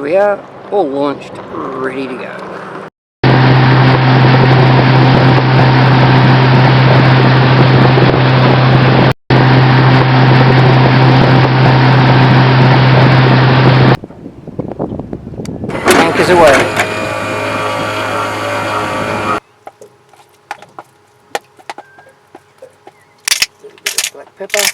we are, all launched, ready to go. Anchors away. A little bit of black pepper.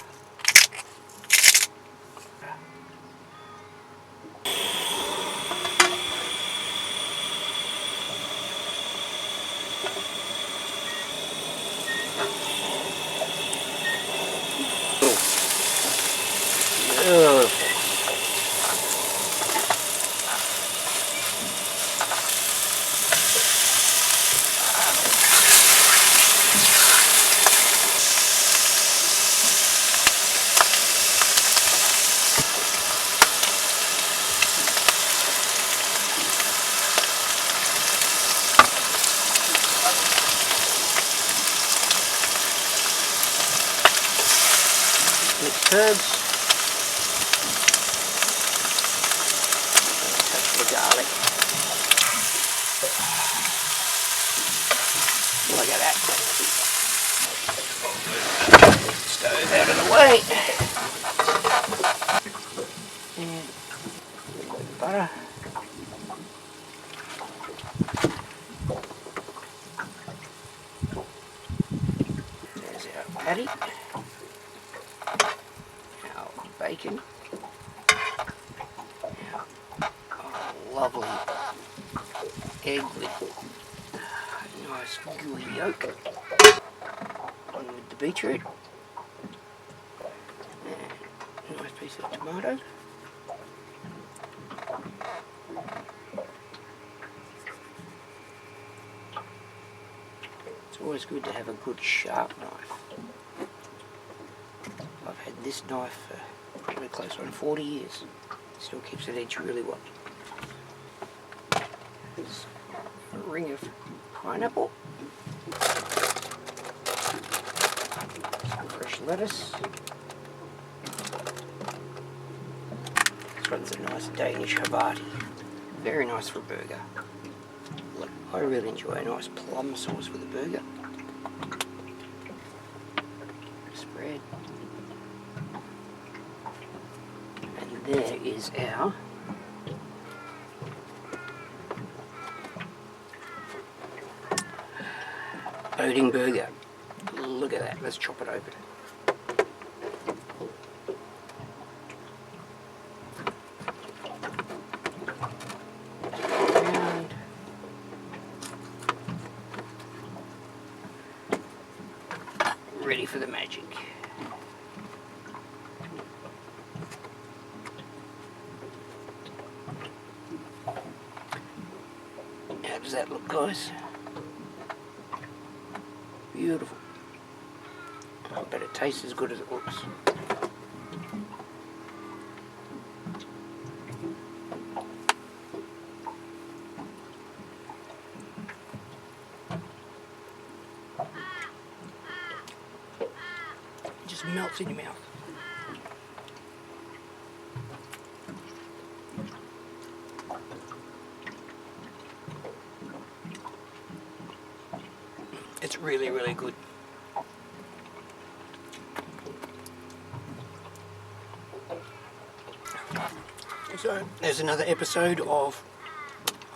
Beautiful. Mixed herbs. Touch the garlic. Look at that. Stove out of the way. And a little bit of butter. There's our patty. Our bacon. Our lovely egg with nice gooey yolk. On with the beetroot. And a nice piece of tomato. It's always good to have a good sharp knife. I've had this knife for probably close on 40 years. Still keeps it edged really well. There's a ring of pineapple. Some fresh lettuce. This one's a nice Danish Havarti. Very nice for a burger. Look, I really enjoy a nice plum sauce with a burger. Spread. And there is our Boating burger. Look at that. Let's chop it open. Around. Ready for the magic. How does that look, guys? Beautiful. But it tastes as good as it looks. It just melts in your mouth. It's really, really good. So, there's another episode of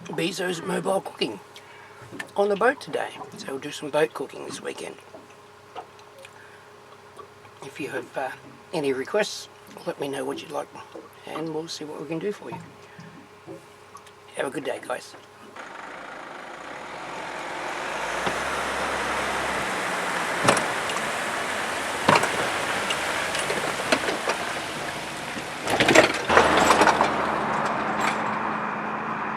Bezo's Mobile Cooking on the boat today. So we'll do some boat cooking this weekend. If you have any requests, let me know what you'd like and we'll see what we can do for you. Have a good day, guys.